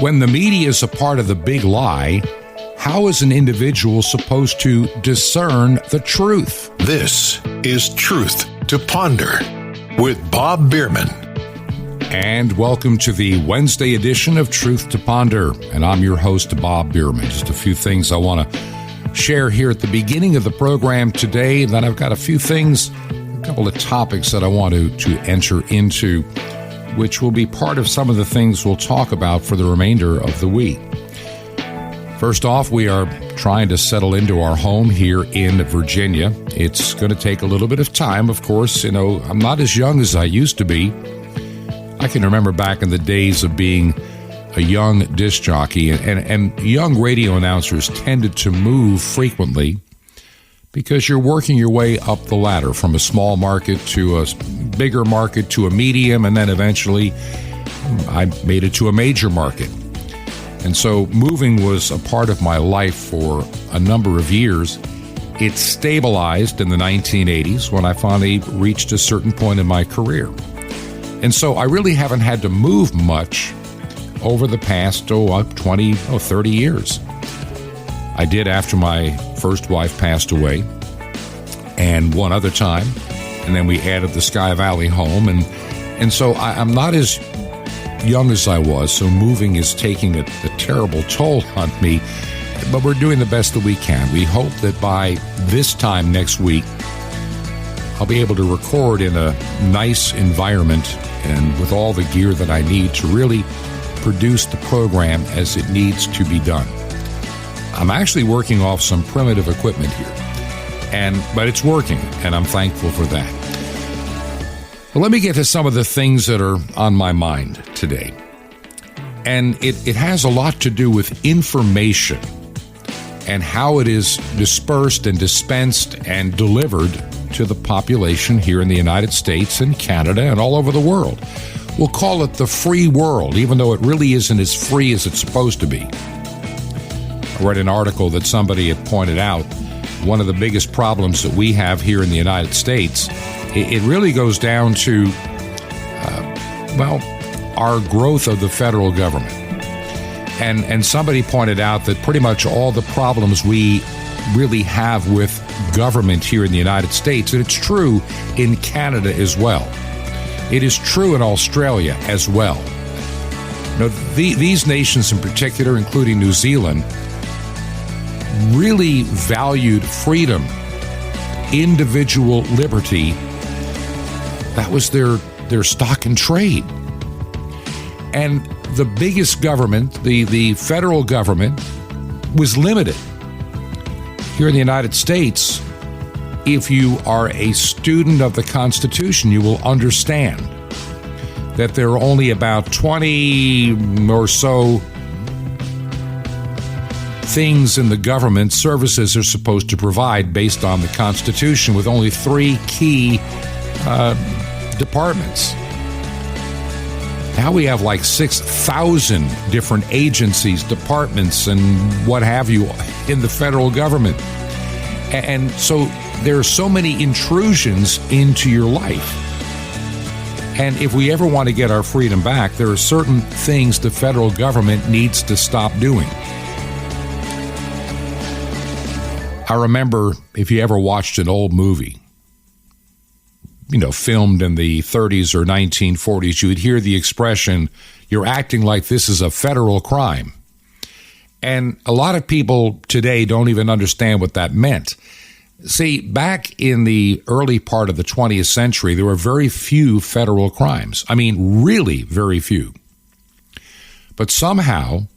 When the media is a part of the big lie, how is an individual supposed to discern the truth? This is Truth to Ponder with Bob Bierman. And welcome to the Wednesday edition of Truth to Ponder. And I'm your host, Bob Bierman. Just a few things I want to share here at the beginning of the program today. Then I've got a couple of topics that I want to enter into, which will be part of some of the things we'll talk about for the remainder of the week. First off, we are trying to settle into our home here in Virginia. It's going to take a little bit of time, of course. You know, I'm not as young as I used to be. I can remember back in the days of being a young disc jockey, and young radio announcers tended to move frequently because you're working your way up the ladder from a small market to a bigger market to a medium, and then eventually I made it to a major market. And so moving was a part of my life for a number of years. It stabilized in the 1980s when I finally reached a certain point in my career. And so I really haven't had to move much over the past 30 years. I did after my first wife passed away, and one other time, and then we added the Sky Valley home, and so I'm not as young as I was, so moving is taking a terrible toll on me, but we're doing the best that we can. We hope that by this time next week, I'll be able to record in a nice environment and with all the gear that I need to really produce the program as it needs to be done. I'm actually working off some primitive equipment here, but it's working, and I'm thankful for that. Well, let me get to some of the things that are on my mind today. And it has a lot to do with information and how it is dispersed and dispensed and delivered to the population here in the United States and Canada and all over the world. We'll call it the free world, even though it really isn't as free as it's supposed to be. I read an article that somebody had pointed out one of the biggest problems that we have here in the United States, it really goes down to, our growth of the federal government. And somebody pointed out that pretty much all the problems we really have with government here in the United States, and it's true in Canada as well. It is true in Australia as well. Now, these nations in particular, including New Zealand, really valued freedom, individual liberty. That was their stock in trade. And the biggest government, the federal government, was limited. Here in the United States, if you are a student of the Constitution, you will understand that there are only about 20 or so things in the government, services are supposed to provide based on the Constitution, with only 3 key departments. Now we have like 6,000 different agencies, departments, and what have you in the federal government. And so there are so many intrusions into your life. And if we ever want to get our freedom back, there are certain things the federal government needs to stop doing. I remember, if you ever watched an old movie, filmed in the 30s or 1940s, you would hear the expression, "You're acting like this is a federal crime." And a lot of people today don't even understand what that meant. See, back in the early part of the 20th century, there were very few federal crimes. I mean, really very few. But somehow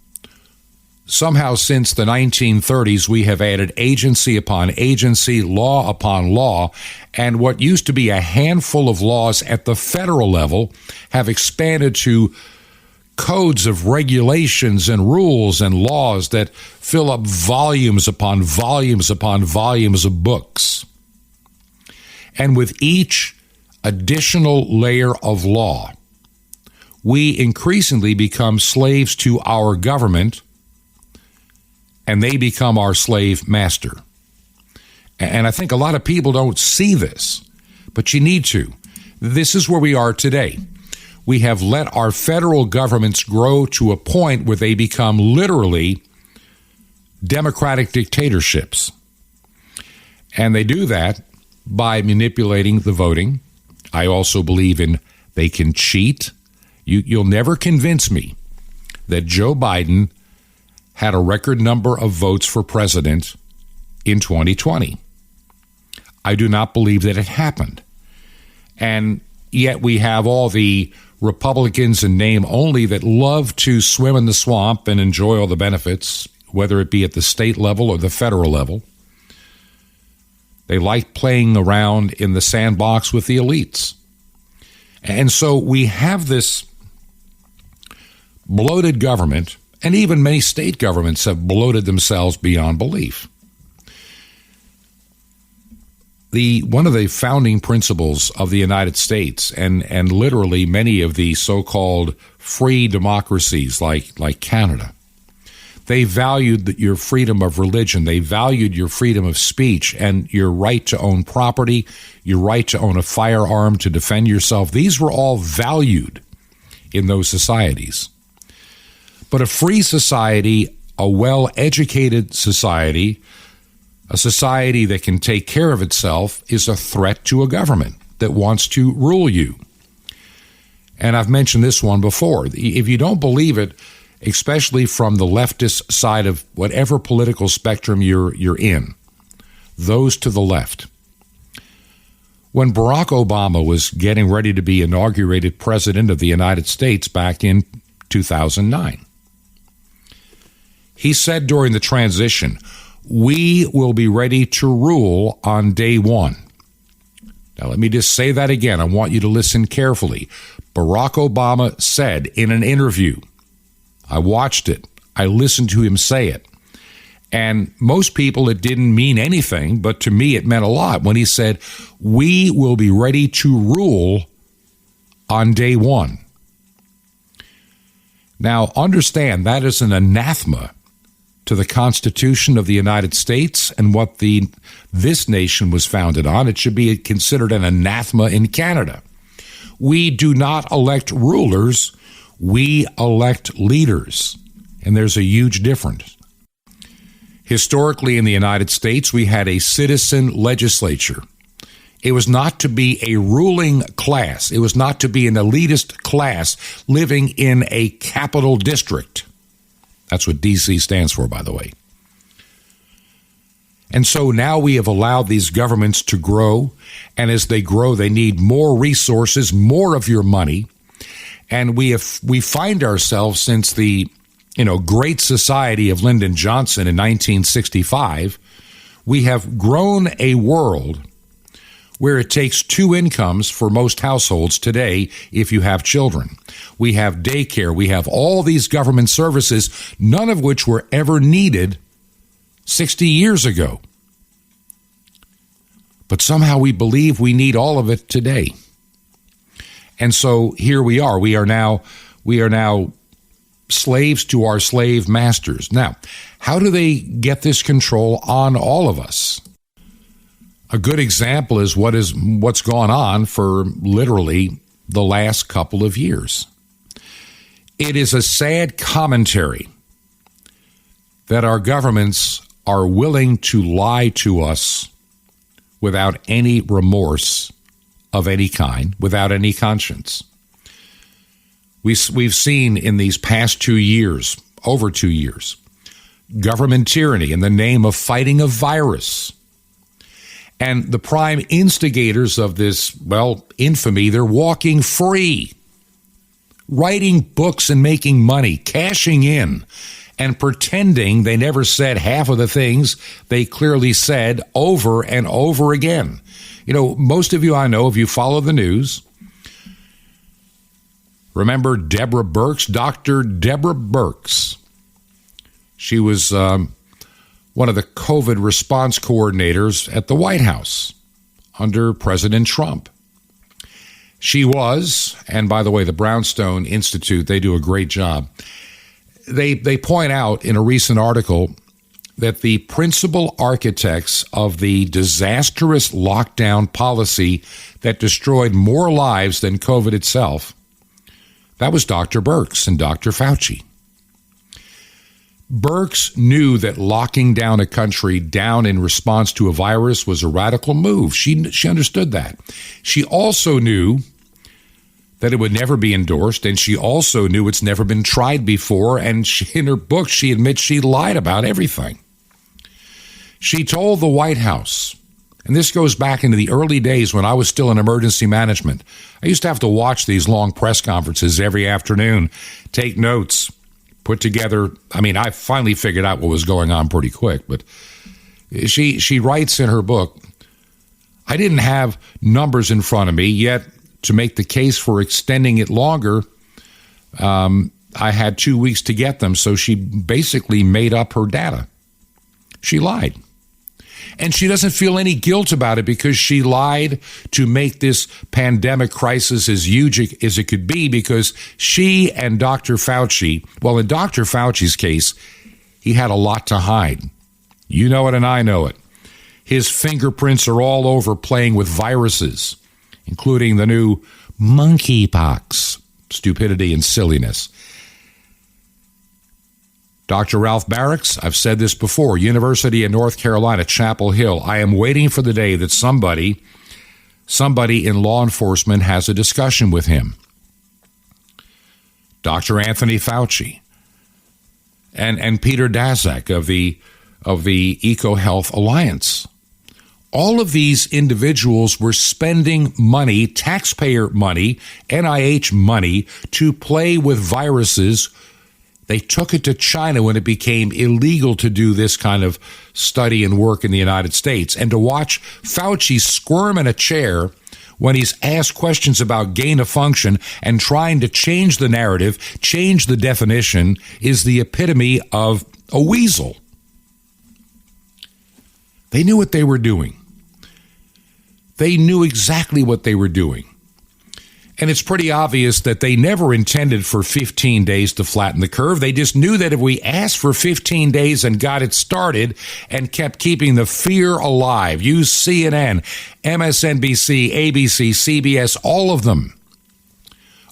since the 1930s, we have added agency upon agency, law upon law, and what used to be a handful of laws at the federal level have expanded to codes of regulations and rules and laws that fill up volumes upon volumes upon volumes of books. And with each additional layer of law, we increasingly become slaves to our government, and they become our slave master. And I think a lot of people don't see this, but you need to. This is where we are today. we have let our federal governments grow to a point where they become literally democratic dictatorships. And they do that by manipulating the voting. I also believe they can cheat. You'll never convince me that Joe Biden had a record number of votes for president in 2020. I do not believe that it happened. And yet we have all the Republicans in name only that love to swim in the swamp and enjoy all the benefits, whether it be at the state level or the federal level. They like playing around in the sandbox with the elites. And so we have this bloated government, and even many state governments have bloated themselves beyond belief. One of the founding principles of the United States, and literally many of the so-called free democracies like Canada, they valued your freedom of religion. They valued your freedom of speech and your right to own property, your right to own a firearm to defend yourself. These were all valued in those societies. But a free society, a well-educated society, a society that can take care of itself is a threat to a government that wants to rule you. And I've mentioned this one before. If you don't believe it, especially from the leftist side of whatever political spectrum you're in, those to the left. When Barack Obama was getting ready to be inaugurated president of the United States back in 2009, he said during the transition, "We will be ready to rule on day one." Now, let me just say that again. I want you to listen carefully. Barack Obama said in an interview, I watched it, I listened to him say it, and most people it didn't mean anything, but to me it meant a lot when he said, "We will be ready to rule on day one." Now, understand that is an anathema to the Constitution of the United States and what this nation was founded on. It should be considered an anathema in Canada. We do not elect rulers, we elect leaders, and there's a huge difference. Historically in the United States, we had a citizen legislature. It was not to be a ruling class. It was not to be an elitist class living in a capital district. That's what D.C. stands for, by the way. And so now we have allowed these governments to grow, and as they grow, they need more resources, more of your money. And we find ourselves since the Great Society of Lyndon Johnson in 1965, we have grown a world where it takes two incomes for most households today if you have children. We have daycare. We have all these government services, none of which were ever needed 60 years ago. But somehow we believe we need all of it today. And so here we are. We are now slaves to our slave masters. Now, how do they get this control on all of us? A good example is what's gone on for literally the last couple of years. It is a sad commentary that our governments are willing to lie to us without any remorse of any kind, without any conscience. We've seen in these past 2 years, over 2 years, government tyranny in the name of fighting a virus. And the prime instigators of this, infamy, they're walking free, writing books and making money, cashing in, and pretending they never said half of the things they clearly said over and over again. Most of you I know, if you follow the news, remember Deborah Birx, Dr. Deborah Birx. She was one of the COVID response coordinators at the White House under President Trump. She was, and by the way, the Brownstone Institute, they do a great job. They point out in a recent article that the principal architects of the disastrous lockdown policy that destroyed more lives than COVID itself That was Dr. Birx and Dr. Fauci. Birx knew that locking down a country down in response to a virus was a radical move. She understood that. She also knew that it would never be endorsed, and she also knew it's never been tried before, and in her book, she admits she lied about everything. She told the White House, and this goes back into the early days when I was still in emergency management. I used to have to watch these long press conferences every afternoon, take notes, put together. I finally figured out what was going on pretty quick, but she writes in her book, I didn't have numbers in front of me, yet to make the case for extending it longer, I had 2 weeks to get them, so she basically made up her data. She lied. And she doesn't feel any guilt about it because she lied to make this pandemic crisis as huge as it could be, because she and Dr. Fauci, well, in Dr. Fauci's case, he had a lot to hide. You know it and I know it. His fingerprints are all over playing with viruses, including the new monkeypox, stupidity and silliness. Dr. Ralph Barrix, I've said this before, University of North Carolina, Chapel Hill. I am waiting for the day that somebody in law enforcement has a discussion with him. Dr. Anthony Fauci and Peter Daszak of the EcoHealth Alliance. All of these individuals were spending money, taxpayer money, NIH money, to play with viruses. They took it to China when it became illegal to do this kind of study and work in the United States. And to watch Fauci squirm in a chair when he's asked questions about gain of function and trying to change the narrative, change the definition, is the epitome of a weasel. They knew what they were doing. They knew exactly what they were doing. And it's pretty obvious that they never intended for 15 days to flatten the curve. They just knew that if we asked for 15 days and got it started and kept keeping the fear alive, use CNN, MSNBC, ABC, CBS, all of them.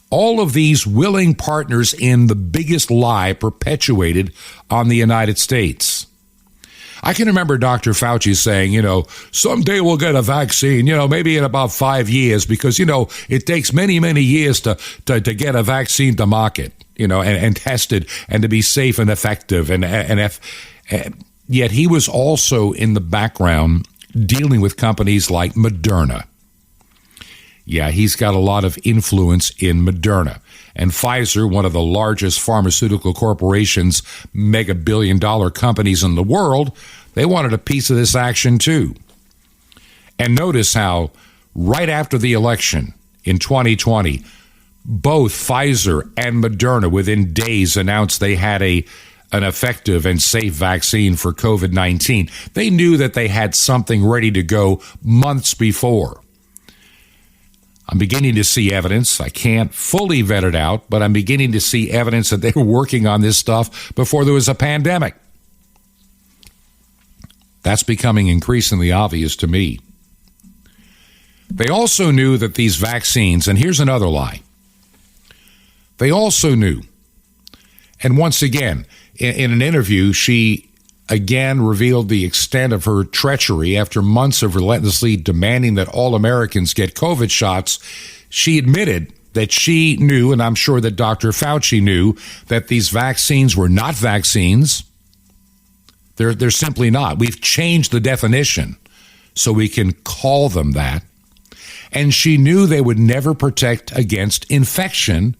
All of these willing partners in the biggest lie perpetuated on the United States. I can remember Dr. Fauci saying, someday we'll get a vaccine, maybe in about 5 years, because, it takes many, many years to get a vaccine to market, and tested and to be safe and effective. Yet he was also in the background dealing with companies like Moderna. Yeah, he's got a lot of influence in Moderna. And Pfizer, one of the largest pharmaceutical corporations, mega billion-dollar companies in the world, they wanted a piece of this action too. And notice how right after the election in 2020, both Pfizer and Moderna within days announced they had an effective and safe vaccine for COVID-19. They knew that they had something ready to go months before. I'm beginning to see evidence. I can't fully vet it out, but I'm beginning to see evidence that they were working on this stuff before there was a pandemic. That's becoming increasingly obvious to me. They also knew that these vaccines, and here's another lie. They also knew, and once again, in an interview, she again revealed the extent of her treachery after months of relentlessly demanding that all Americans get COVID shots. She admitted that she knew, and I'm sure that Dr. Fauci knew, that these vaccines were not vaccines. They're simply not. We've changed the definition so we can call them that. And she knew they would never protect against infection.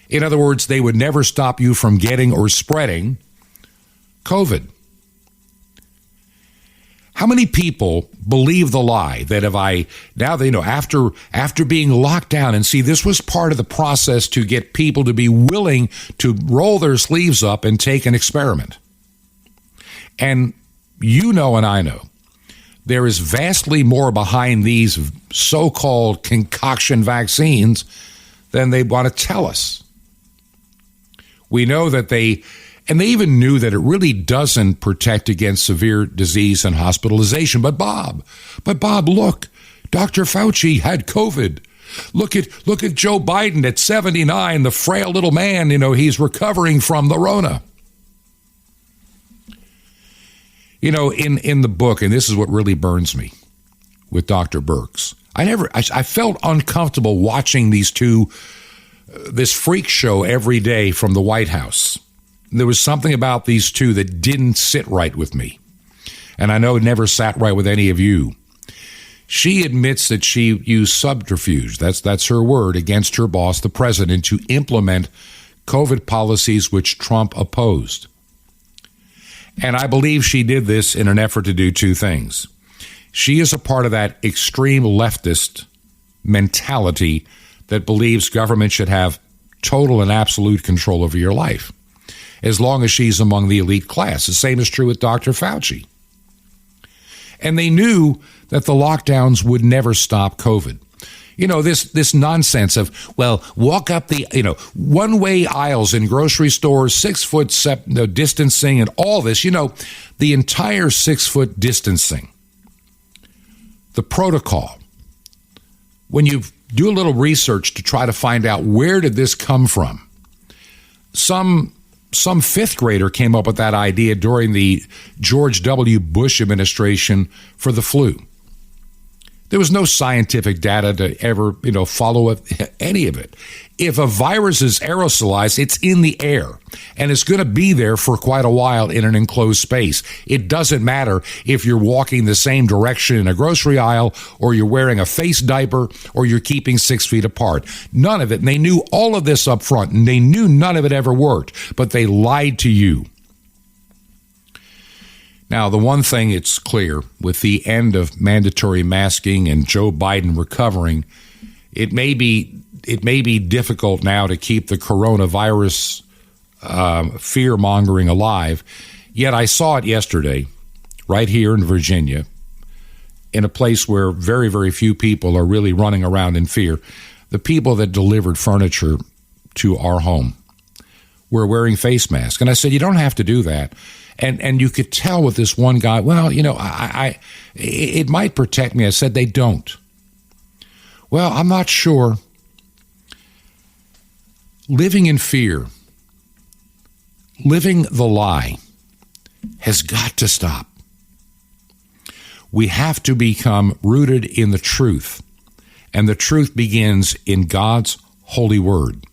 In other words, they would never stop you from getting or spreading COVID. How many people believe the lie that after being locked down, and see, this was part of the process to get people to be willing to roll their sleeves up and take an experiment. And and I know, there is vastly more behind these so-called concoction vaccines than they want to tell us. We know that they even knew that it really doesn't protect against severe disease and hospitalization. But Bob, look, Dr. Fauci had COVID. Look at Joe Biden at 79, the frail little man, he's recovering from the Rona. In the book, and this is what really burns me with Dr. Birx, I felt uncomfortable watching these two, this freak show every day from the White House. There was something about these two that didn't sit right with me. And I know it never sat right with any of you. She admits that she used subterfuge, that's her word, against her boss, the president, to implement COVID policies which Trump opposed. And I believe she did this in an effort to do two things. She is a part of that extreme leftist mentality that believes government should have total and absolute control over your life, as long as she's among the elite class. The same is true with Dr. Fauci. And they knew that the lockdowns would never stop COVID. This nonsense of, walk up the, one-way aisles in grocery stores, 6 foot distancing and all this, the entire 6-foot distancing, the protocol. When you do a little research to try to find out where did this come from, some fifth grader came up with that idea during the George W. Bush administration for the flu. There was no scientific data to ever, follow any of it. If a virus is aerosolized, it's in the air, and it's going to be there for quite a while in an enclosed space. It doesn't matter if you're walking the same direction in a grocery aisle, or you're wearing a face diaper, or you're keeping 6 feet apart. None of it. And they knew all of this up front, and they knew none of it ever worked, but they lied to you. Now, the one thing it's clear, with the end of mandatory masking and Joe Biden recovering, it may be difficult now to keep the coronavirus fear-mongering alive. Yet I saw it yesterday, right here in Virginia, in a place where very, very few people are really running around in fear. The people that delivered furniture to our home were wearing face masks. And I said, you don't have to do that. And you could tell with this one guy, it might protect me. I said, they don't. Well, I'm not sure. Living in fear, living the lie, has got to stop. We have to become rooted in the truth, and the truth begins in God's holy word.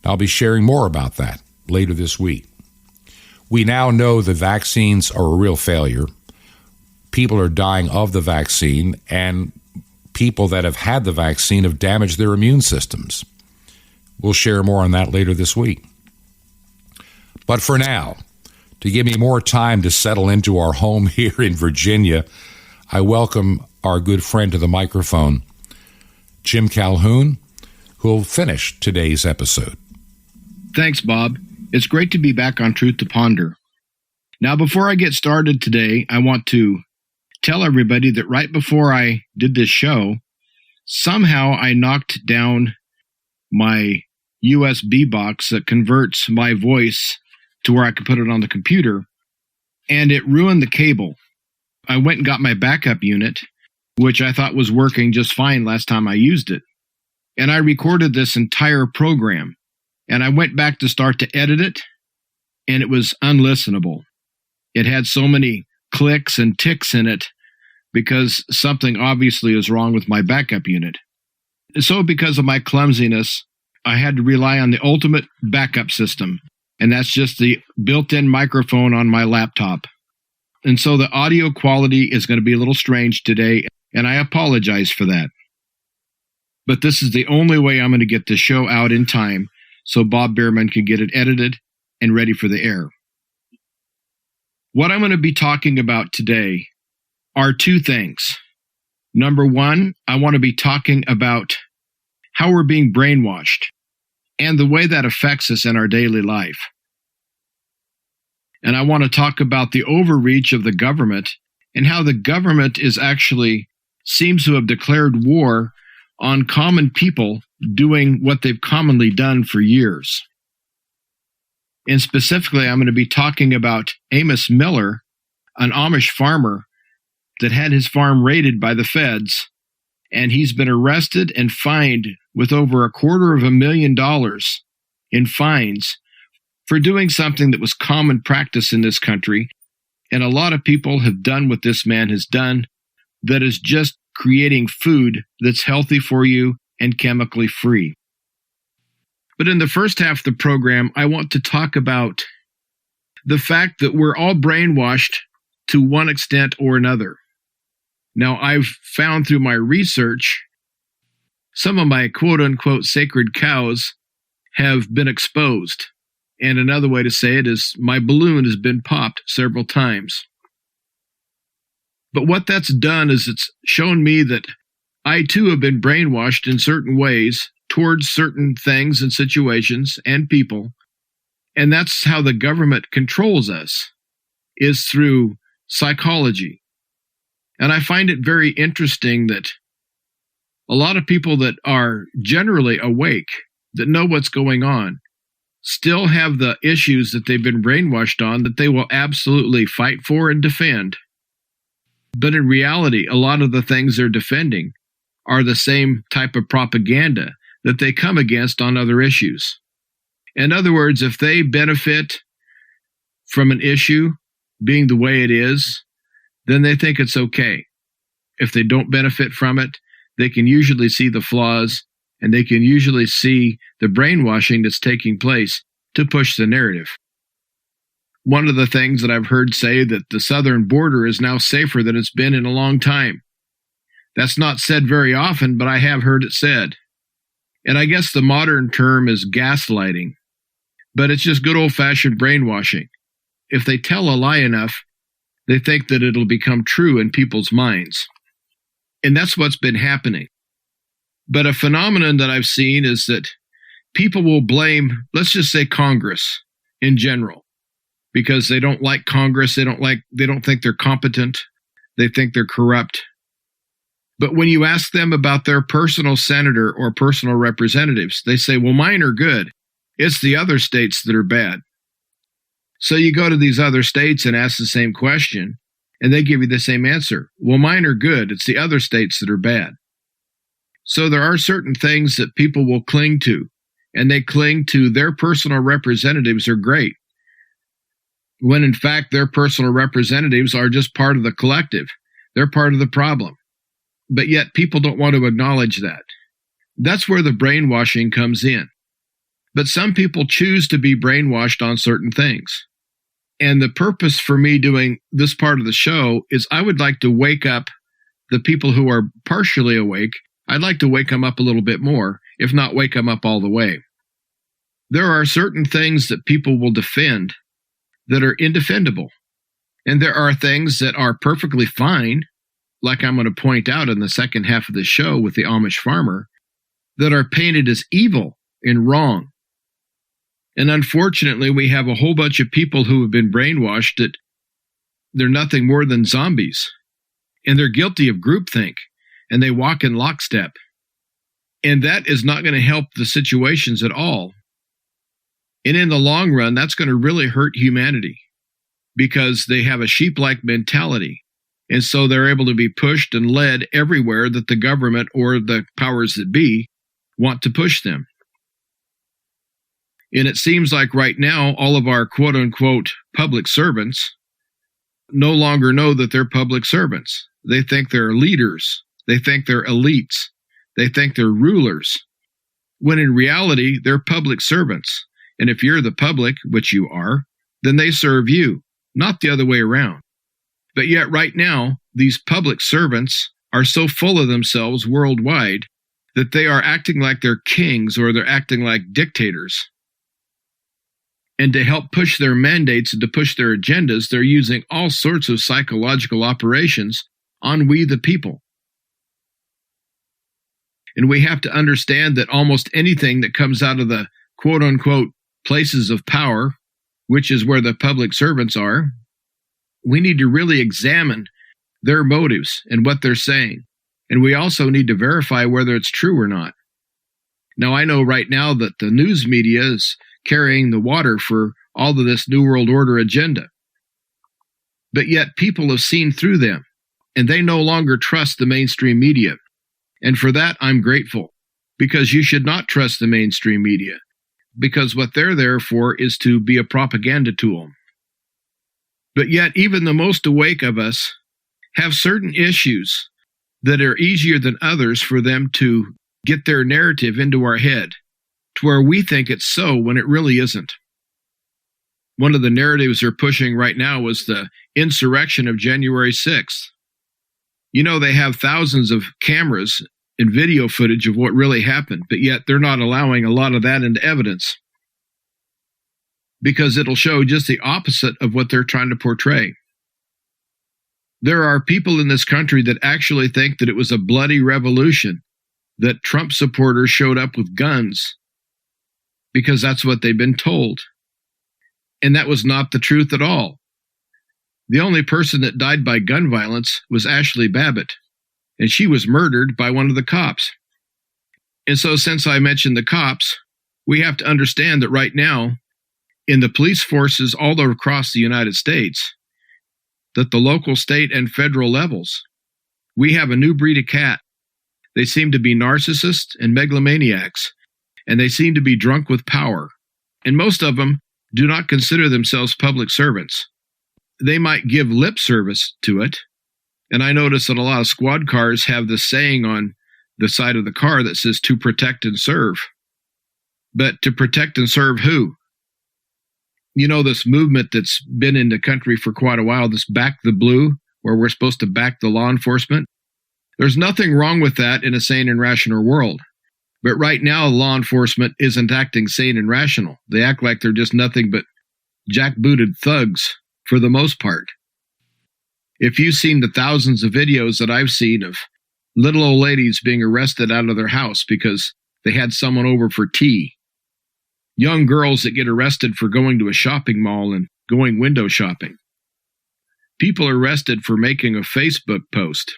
I'll be sharing more about that later this week. We now know the vaccines are a real failure. People are dying of the vaccine, and people that have had the vaccine have damaged their immune systems. We'll share more on that later this week. But for now, to give me more time to settle into our home here in Virginia, I welcome our good friend to the microphone, Jim Calhoun, who will finish today's episode. Thanks, Bob. It's great to be back on Truth to Ponder. Now, before I get started today, I want to tell everybody that right before I did this show, somehow I knocked down my USB box that converts my voice to where I could put it on the computer, and it ruined the cable. I went and got my backup unit, which I thought was working just fine last time I used it, and I recorded this entire program. And I went back to start to edit it, and it was unlistenable. It had so many clicks and ticks in it because something obviously is wrong with my backup unit. So because of my clumsiness, I had to rely on the ultimate backup system, and that's just the built-in microphone on my laptop. And so the audio quality is going to be a little strange today, and I apologize for that. But this is the only way I'm going to get the show out in time so Bob Bierman can get it edited and ready for the air. What I'm going to be talking about today are two things. Number one, I want to be talking about how we're being brainwashed and the way that affects us in our daily life. And I want to talk about the overreach of the government and how the government seems to have declared war on common people doing what they've commonly done for years. And specifically, I'm going to be talking about Amos Miller, an Amish farmer that had his farm raided by the feds, and he's been arrested and fined with over $250,000 in fines for doing something that was common practice in this country. And a lot of people have done what this man has done, that is just creating food that's healthy for you and chemically free. But in the first half of the program, I want to talk about the fact that we're all brainwashed to one extent or another. Now, I've found through my research, some of my quote-unquote sacred cows have been exposed. And another way to say it is my balloon has been popped several times. But what that's done is it's shown me that I too have been brainwashed in certain ways towards certain things and situations and people. And that's how the government controls us, is through psychology. And I find it very interesting that a lot of people that are generally awake, that know what's going on, still have the issues that they've been brainwashed on that they will absolutely fight for and defend. But in reality, a lot of the things they're defending are the same type of propaganda that they come against on other issues. In other words, if they benefit from an issue being the way it is, then they think it's okay. If they don't benefit from it, they can usually see the flaws, and they can usually see the brainwashing that's taking place to push the narrative. One of the things that I've heard say that the southern border is now safer than it's been in a long time. That's not said very often, but I have heard it said. And I guess the modern term is gaslighting, but it's just good old-fashioned brainwashing. If they tell a lie enough, they think that it'll become true in people's minds. And that's what's been happening. But a phenomenon that I've seen is that people will blame, let's just say Congress in general, because they don't like Congress, they don't think they're competent, they think they're corrupt. But when you ask them about their personal senator or personal representatives, they say, well, mine are good. It's the other states that are bad. So you go to these other states and ask the same question, and they give you the same answer. Well, mine are good. It's the other states that are bad. So there are certain things that people will cling to, and they cling to their personal representatives are great, when in fact their personal representatives are just part of the collective. They're part of the problem. But yet people don't want to acknowledge that. That's where the brainwashing comes in. But some people choose to be brainwashed on certain things. And the purpose for me doing this part of the show is I would like to wake up the people who are partially awake. I'd like to wake them up a little bit more, if not wake them up all the way. There are certain things that people will defend that are indefendable. And there are things that are perfectly fine, like I'm going to point out in the second half of the show with the Amish farmer, that are painted as evil and wrong. And unfortunately, we have a whole bunch of people who have been brainwashed that they're nothing more than zombies. And they're guilty of groupthink, and they walk in lockstep. And that is not going to help the situations at all. And in the long run, that's going to really hurt humanity, because they have a sheep-like mentality. And so they're able to be pushed and led everywhere that the government or the powers that be want to push them. And it seems like right now, all of our quote-unquote public servants no longer know that they're public servants. They think they're leaders. They think they're elites. They think they're rulers, when in reality, they're public servants. And if you're the public, which you are, then they serve you, not the other way around. But yet right now, these public servants are so full of themselves worldwide that they are acting like they're kings, or they're acting like dictators. And to help push their mandates and to push their agendas, they're using all sorts of psychological operations on we the people. And we have to understand that almost anything that comes out of the quote-unquote places of power, which is where the public servants are, we need to really examine their motives and what they're saying. And we also need to verify whether it's true or not. Now, I know right now that the news media is carrying the water for all of this New World Order agenda. But yet people have seen through them, and they no longer trust the mainstream media. And for that, I'm grateful, because you should not trust the mainstream media, because what they're there for is to be a propaganda tool. But yet, even the most awake of us have certain issues that are easier than others for them to get their narrative into our head, to where we think it's so when it really isn't. One of the narratives they're pushing right now was the insurrection of January 6th. You know, they have thousands of cameras and video footage of what really happened, but yet they're not allowing a lot of that into evidence, because it'll show just the opposite of what they're trying to portray. There are people in this country that actually think that it was a bloody revolution, that Trump supporters showed up with guns, because that's what they've been told. And that was not the truth at all. The only person that died by gun violence was Ashley Babbitt, and she was murdered by one of the cops. And so, since I mentioned the cops, we have to understand that right now, in the police forces all across the United States, that the local, state, and federal levels, we have a new breed of cat. They seem to be narcissists and megalomaniacs, and they seem to be drunk with power. And most of them do not consider themselves public servants. They might give lip service to it. And I notice that a lot of squad cars have this saying on the side of the car that says, to protect and serve. But to protect and serve who? You know, this movement that's been in the country for quite a while, this Back the Blue, where we're supposed to back the law enforcement. There's nothing wrong with that in a sane and rational world. But right now, law enforcement isn't acting sane and rational. They act like they're just nothing but jackbooted thugs for the most part. If you've seen the thousands of videos that I've seen of little old ladies being arrested out of their house because they had someone over for tea, young girls that get arrested for going to a shopping mall and going window shopping, people arrested for making a Facebook post,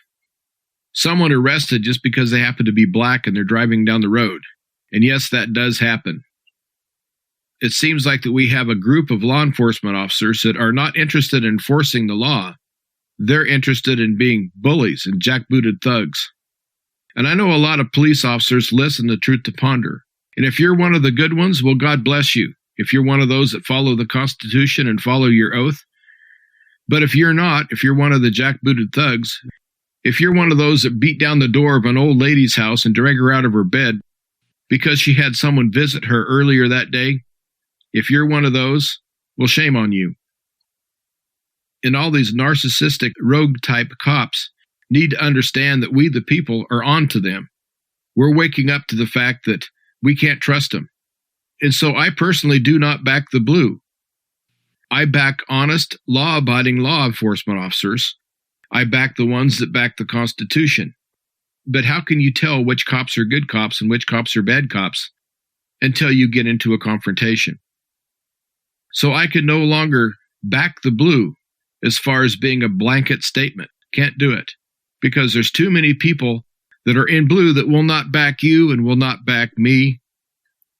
someone arrested just because they happen to be black and they're driving down the road. And yes, that does happen. It seems like that we have a group of law enforcement officers that are not interested in enforcing the law. They're interested in being bullies and jackbooted thugs. And I know a lot of police officers listen to Truth to Ponder. And if you're one of the good ones, well, God bless you. If you're one of those that follow the Constitution and follow your oath. But if you're not, if you're one of the jackbooted thugs, if you're one of those that beat down the door of an old lady's house and drag her out of her bed because she had someone visit her earlier that day, if you're one of those, well, shame on you. And all these narcissistic rogue-type cops need to understand that we, the people, are on to them. We're waking up to the fact that we can't trust them. And so I personally do not back the blue. I back honest, law-abiding law enforcement officers. I back the ones that back the Constitution. But how can you tell which cops are good cops and which cops are bad cops until you get into a confrontation? So I can no longer back the blue as far as being a blanket statement. Can't do it, because there's too many people that are in blue that will not back you and will not back me.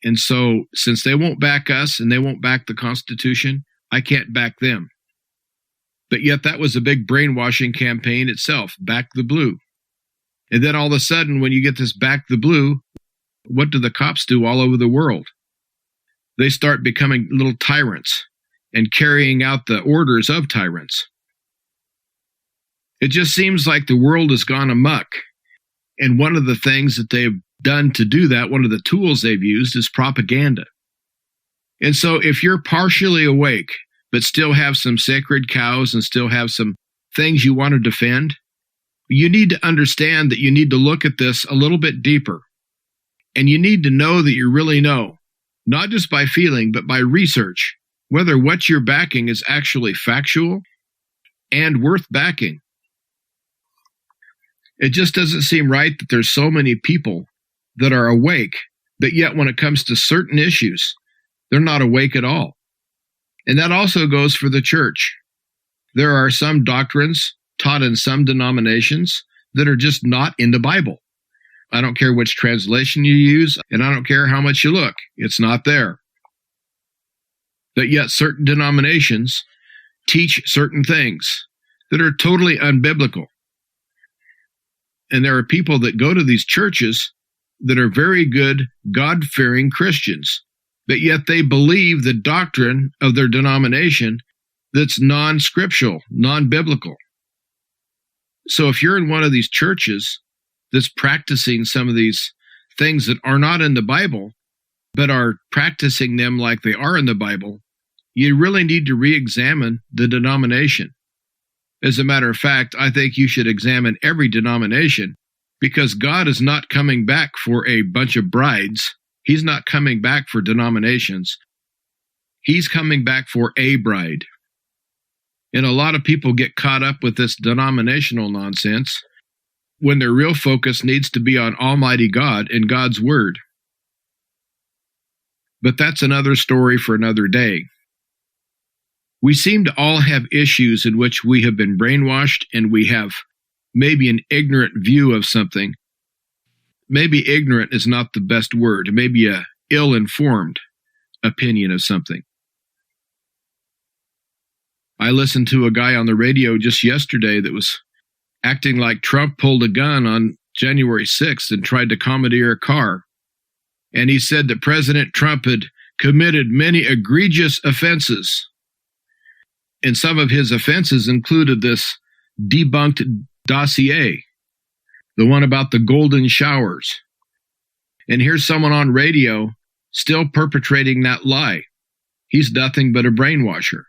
And so since they won't back us and they won't back the Constitution, I can't back them. But yet that was a big brainwashing campaign itself, back the blue. And then all of a sudden, when you get this back the blue, what do the cops do all over the world? They start becoming little tyrants and carrying out the orders of tyrants. It just seems like the world has gone amok. And one of the things that they've done to do that, one of the tools they've used, is propaganda. And so if you're partially awake, but still have some sacred cows and still have some things you want to defend, you need to understand that you need to look at this a little bit deeper. And you need to know that you really know, not just by feeling, but by research, whether what you're backing is actually factual and worth backing. It just doesn't seem right that there's so many people that are awake, but yet when it comes to certain issues, they're not awake at all. And that also goes for the church. There are some doctrines taught in some denominations that are just not in the Bible. I don't care which translation you use, and I don't care how much you look. It's not there. But yet certain denominations teach certain things that are totally unbiblical. And there are people that go to these churches that are very good, God-fearing Christians, but yet they believe the doctrine of their denomination that's non-scriptural, non-biblical. So if you're in one of these churches that's practicing some of these things that are not in the Bible, but are practicing them like they are in the Bible, you really need to re-examine the denomination. As a matter of fact, I think you should examine every denomination, because God is not coming back for a bunch of brides. He's not coming back for denominations. He's coming back for a bride. And a lot of people get caught up with this denominational nonsense when their real focus needs to be on Almighty God and God's Word. But that's another story for another day. We seem to all have issues in which we have been brainwashed, and we have maybe an ignorant view of something. Maybe ignorant is not the best word. Maybe a ill-informed opinion of something. I listened to a guy on the radio just yesterday that was acting like Trump pulled a gun on January 6th and tried to commandeer a car. And he said that President Trump had committed many egregious offenses. And some of his offenses included this debunked dossier, the one about the golden showers. And here's someone on radio still perpetrating that lie. He's nothing but a brainwasher.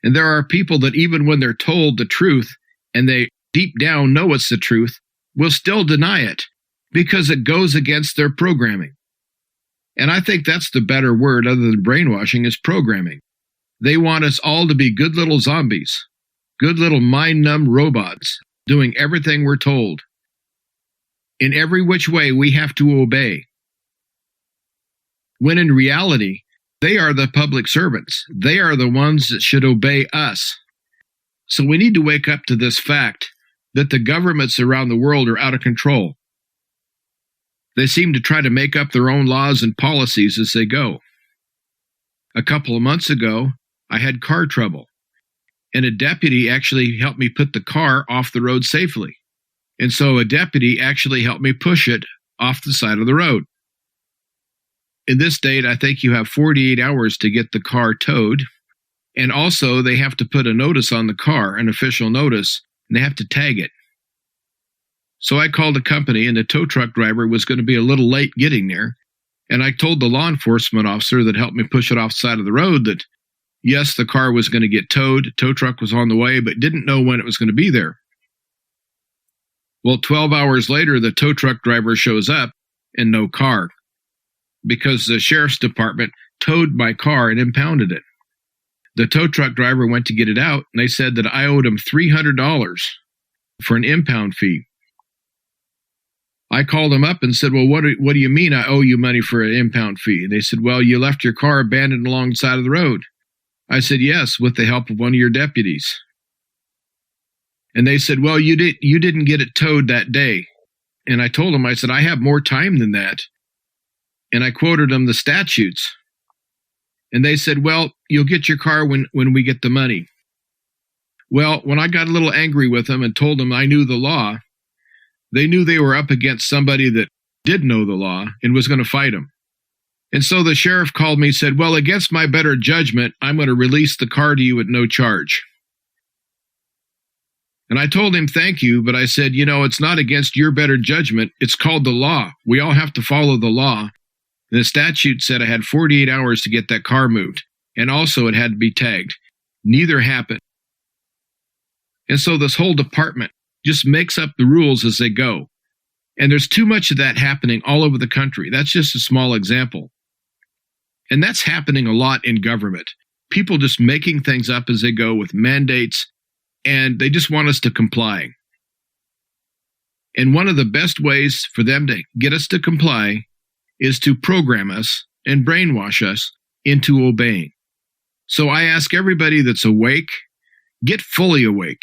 And there are people that even when they're told the truth, and they deep down know it's the truth, will still deny it because it goes against their programming. And I think that's the better word other than brainwashing, is programming. They want us all to be good little zombies, good little mind-numb robots, doing everything we're told. In every which way, we have to obey. When in reality, they are the public servants. They are the ones that should obey us. So we need to wake up to this fact that the governments around the world are out of control. They seem to try to make up their own laws and policies as they go. A couple of months ago, I had car trouble, and a deputy actually helped me put the car off the road safely. And so a deputy actually helped me push it off the side of the road. In this state, I think you have 48 hours to get the car towed. And also, they have to put a notice on the car, an official notice, and they have to tag it. So I called a company, and the tow truck driver was going to be a little late getting there. And I told the law enforcement officer that helped me push it off the side of the road that, yes, the car was going to get towed. Tow truck was on the way, but didn't know when it was going to be there. Well, 12 hours later, the tow truck driver shows up and no car, because the sheriff's department towed my car and impounded it. The tow truck driver went to get it out, and they said that I owed him $300 for an impound fee. I called them up and said, well, what do you mean I owe you money for an impound fee? And they said, well, you left your car abandoned along the side of the road. I said, yes, with the help of one of your deputies. And they said, well, you didn't get it towed that day. And I told them, I said, I have more time than that. And I quoted them the statutes. And they said, well, you'll get your car when we get the money. Well, when I got a little angry with them and told them I knew the law, they knew they were up against somebody that did know the law and was going to fight them. And so the sheriff called me and said, well, against my better judgment, I'm going to release the car to you at no charge. And I told him, thank you, but I said, it's not against your better judgment. It's called the law. We all have to follow the law. And the statute said I had 48 hours to get that car moved. And also it had to be tagged. Neither happened. And so this whole department just makes up the rules as they go. And there's too much of that happening all over the country. That's just a small example. And that's happening a lot in government. People just making things up as they go with mandates, and they just want us to comply. And one of the best ways for them to get us to comply is to program us and brainwash us into obeying. So I ask everybody that's awake, get fully awake.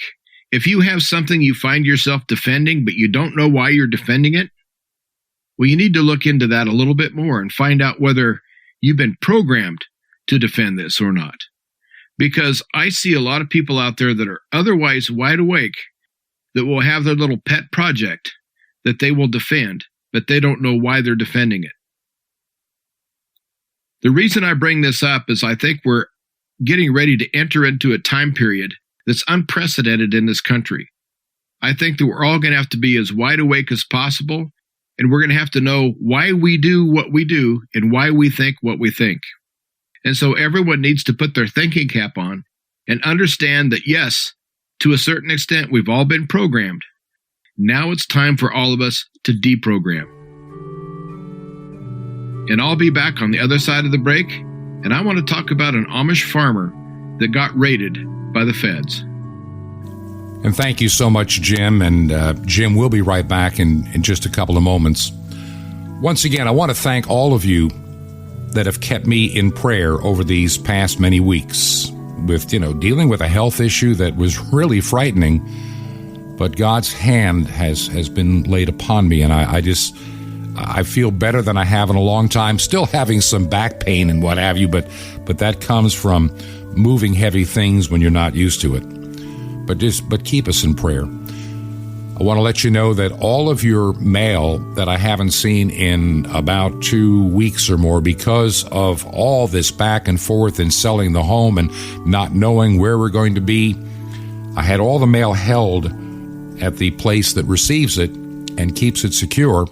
If you have something you find yourself defending, but you don't know why you're defending it, well, you need to look into that a little bit more and find out whether you've been programmed to defend this or not. Because I see a lot of people out there that are otherwise wide awake that will have their little pet project that they will defend, but they don't know why they're defending it. The reason I bring this up is I think we're getting ready to enter into a time period that's unprecedented in this country. I think that we're all going to have to be as wide awake as possible, and we're going to have to know why we do what we do and why we think what we think. And so everyone needs to put their thinking cap on and understand that, yes, to a certain extent, we've all been programmed. Now it's time for all of us to deprogram. And I'll be back on the other side of the break, and I want to talk about an Amish farmer that got raided by the feds. And thank you so much, Jim. And Jim, we'll be right back in just a couple of moments. Once again, I want to thank all of you that have kept me in prayer over these past many weeks with, dealing with a health issue that was really frightening, but God's hand has been laid upon me, and I feel better than I have in a long time, still having some back pain and what have you, but that comes from moving heavy things when you're not used to it. But keep us in prayer. I want to let you know that all of your mail that I haven't seen in about 2 weeks or more because of all this back and forth and selling the home and not knowing where we're going to be, I had all the mail held at the place that receives it and keeps it secure.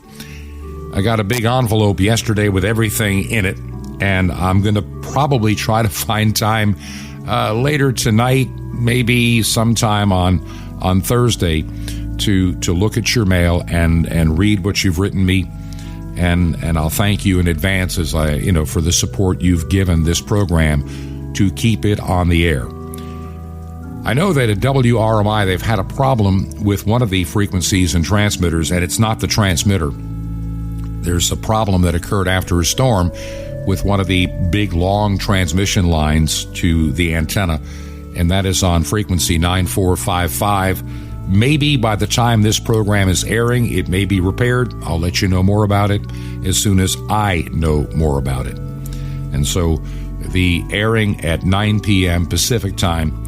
I got a big envelope yesterday with everything in it, and I'm going to probably try to find time later tonight, maybe sometime on Thursday, to look at your mail and read what you've written me, and I'll thank you in advance as for the support you've given this program to keep it on the air. I know that at WRMI they've had a problem with one of the frequencies and transmitters, and it's not the transmitter. There's a problem that occurred after a storm with one of the big long transmission lines to the antenna, and that is on frequency 9455. Maybe by the time this program is airing, it may be repaired. I'll let you know more about it as soon as I know more about it. And so the airing at 9 p.m. Pacific time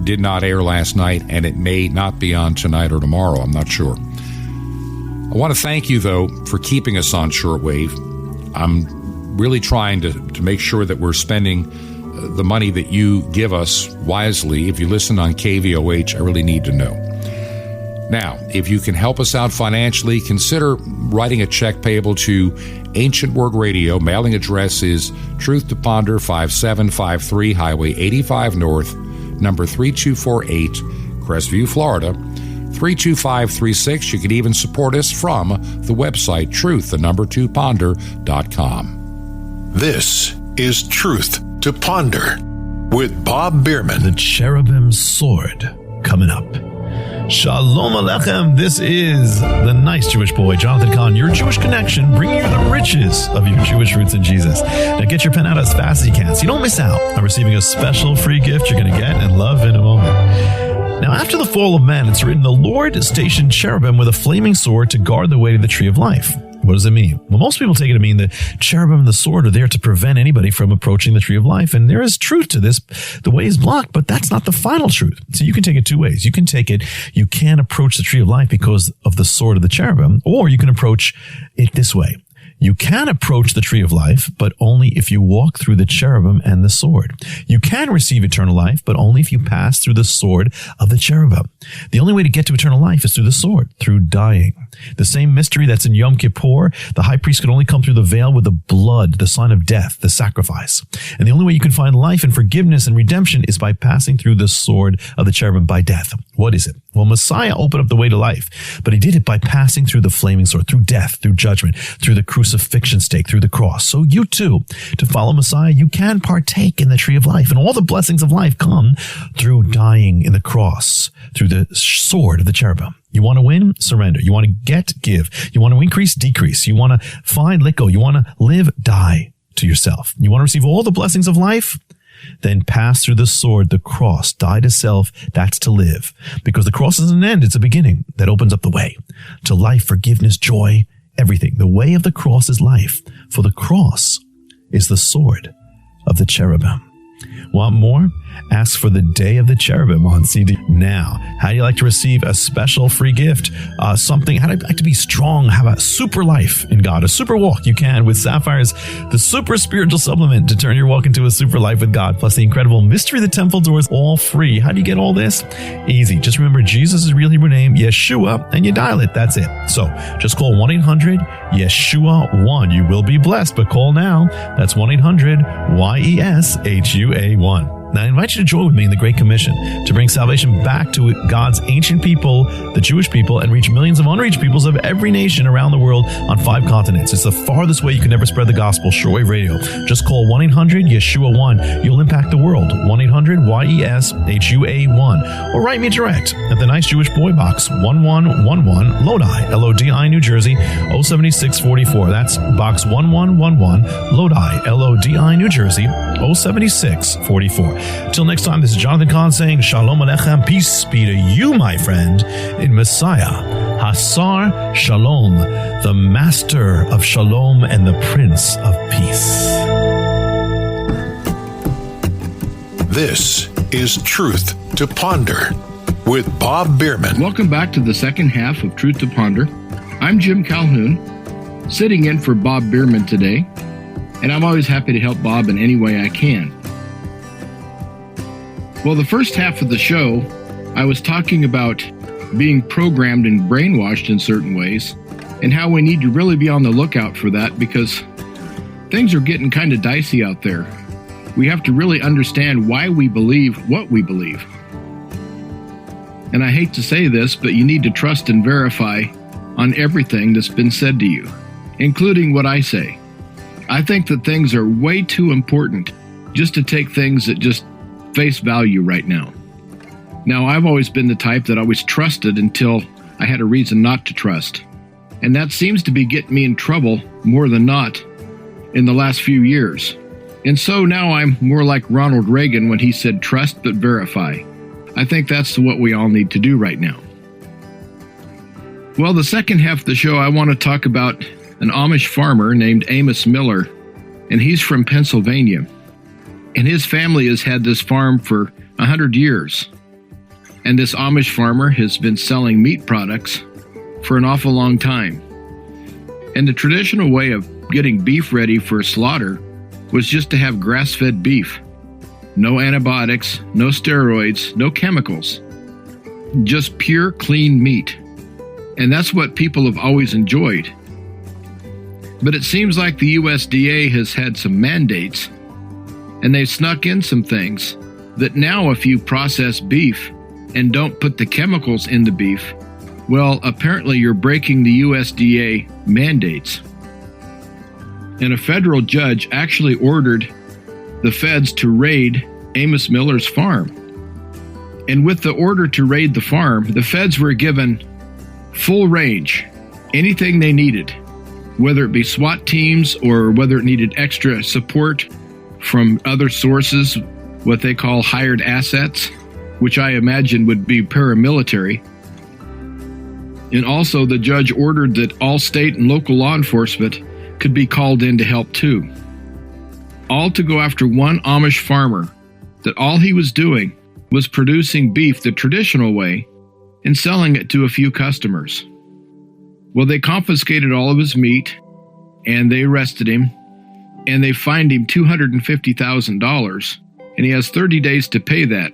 did not air last night, and it may not be on tonight or tomorrow. I'm not sure. I want to thank you, though, for keeping us on shortwave. I'm really trying to make sure that we're spending the money that you give us wisely. If you listen on KVOH, I really need to know. Now, if you can help us out financially, consider writing a check payable to Ancient Word Radio. Mailing address is Truth to Ponder, 5753 Highway 85 North, number 3248, Crestview, Florida, 32536. You can even support us from the website, truth2ponder.com. This is Truth to Ponder with Bob Bierman. The cherubim sword coming up. Shalom Aleichem. This is the nice Jewish boy, Jonathan Kahn, your Jewish connection, bringing you the riches of your Jewish roots in Jesus. Now get your pen out as fast as you can so you don't miss out on receiving a special free gift you're going to get and love in a moment. Now, after the fall of man, it's written, the Lord stationed cherubim with a flaming sword to guard the way to the tree of life. What does it mean? Well, most people take it to mean the cherubim and the sword are there to prevent anybody from approaching the tree of life. And there is truth to this. The way is blocked, but that's not the final truth. So you can take it two ways. You can take it, you can't approach the tree of life because of the sword of the cherubim, or you can approach it this way. You can approach the tree of life, but only if you walk through the cherubim and the sword. You can receive eternal life, but only if you pass through the sword of the cherubim. The only way to get to eternal life is through the sword, through dying. The same mystery that's in Yom Kippur, the high priest could only come through the veil with the blood, the sign of death, the sacrifice. And the only way you can find life and forgiveness and redemption is by passing through the sword of the cherubim by death. What is it? Well, Messiah opened up the way to life, but he did it by passing through the flaming sword, through death, through judgment, through the crucifixion stake, through the cross. So you too, to follow Messiah, you can partake in the tree of life, and all the blessings of life come through dying in the cross, through the sword of the cherubim. You want to win? Surrender. You want to get? Give. You want to increase? Decrease. You want to find? Let go. You want to live? Die to yourself. You want to receive all the blessings of life? Then pass through the sword, the cross, die to self, that's to live. Because the cross is an end, it's a beginning that opens up the way to life, forgiveness, joy, everything. The way of the cross is life, for the cross is the sword of the cherubim. Want more? Ask for the Day of the Cherubim on CD now. How do you like to receive a special free gift? Something, how do you like to be strong, have a super life in God, a super walk? You can with Sapphire's the super spiritual supplement to turn your walk into a super life with God, plus the incredible Mystery of the Temple Doors, all free. How do you get all this? Easy. Just remember Jesus' real Hebrew name, Yeshua, and you dial it. That's it. So just call 1-800-YESHUA-1. You will be blessed, but call now. That's 1-800-YESHUA-1. Now, I invite you to join with me in the Great Commission to bring salvation back to God's ancient people, the Jewish people, and reach millions of unreached peoples of every nation around the world on 5 continents. It's the farthest way you can ever spread the gospel, Shortwave Radio. Just call 1-800-YESHUA-1. You'll impact the world. 1-800-YESHUA-1. Or write me direct at the Nice Jewish Boy Box 1111 Lodi, Lodi, New Jersey, 07644. That's Box 1111 Lodi, Lodi, New Jersey, 07644. Till next time, this is Jonathan Kahn saying Shalom Aleichem, peace be to you, my friend, in Messiah, Hasar Shalom, the Master of Shalom and the Prince of Peace. This is Truth to Ponder with Bob Bierman. Welcome back to the second half of Truth to Ponder. I'm Jim Calhoun, sitting in for Bob Bierman today, and I'm always happy to help Bob in any way I can. Well, the first half of the show, I was talking about being programmed and brainwashed in certain ways, and how we need to really be on the lookout for that because things are getting kind of dicey out there. We have to really understand why we believe what we believe. And I hate to say this, but you need to trust and verify on everything that's been said to you, including what I say. I think that things are way too important just to take things at just face value right now. Now, I've always been the type that always trusted until I had a reason not to trust. And that seems to be getting me in trouble more than not in the last few years. And so now I'm more like Ronald Reagan when he said, trust but verify. I think that's what we all need to do right now. Well, the second half of the show, I want to talk about an Amish farmer named Amos Miller, and he's from Pennsylvania. And his family has had this farm for 100 years. And this Amish farmer has been selling meat products for an awful long time. And the traditional way of getting beef ready for slaughter was just to have grass-fed beef. No antibiotics, no steroids, no chemicals. Just pure, clean meat. And that's what people have always enjoyed. But it seems like the USDA has had some mandates, and they've snuck in some things that now if you process beef and don't put the chemicals in the beef, well, apparently you're breaking the USDA mandates. And a federal judge actually ordered the feds to raid Amos Miller's farm. And with the order to raid the farm, the feds were given full range, anything they needed, whether it be SWAT teams or whether it needed extra support from other sources, what they call hired assets, which I imagine would be paramilitary. And also the judge ordered that all state and local law enforcement could be called in to help too. All to go after one Amish farmer that all he was doing was producing beef the traditional way and selling it to a few customers. Well, they confiscated all of his meat and they arrested him and they fined him $250,000 and he has 30 days to pay that.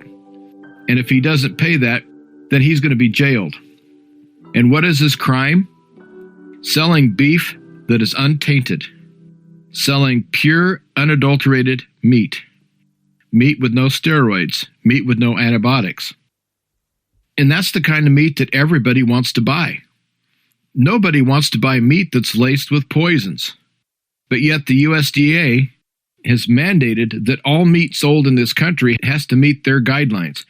And if he doesn't pay that, then he's going to be jailed. And what is his crime? Selling beef that is untainted. Selling pure, unadulterated meat. Meat with no steroids. Meat with no antibiotics. And that's the kind of meat that everybody wants to buy. Nobody wants to buy meat that's laced with poisons. But yet the USDA has mandated that all meat sold in this country has to meet their guidelines.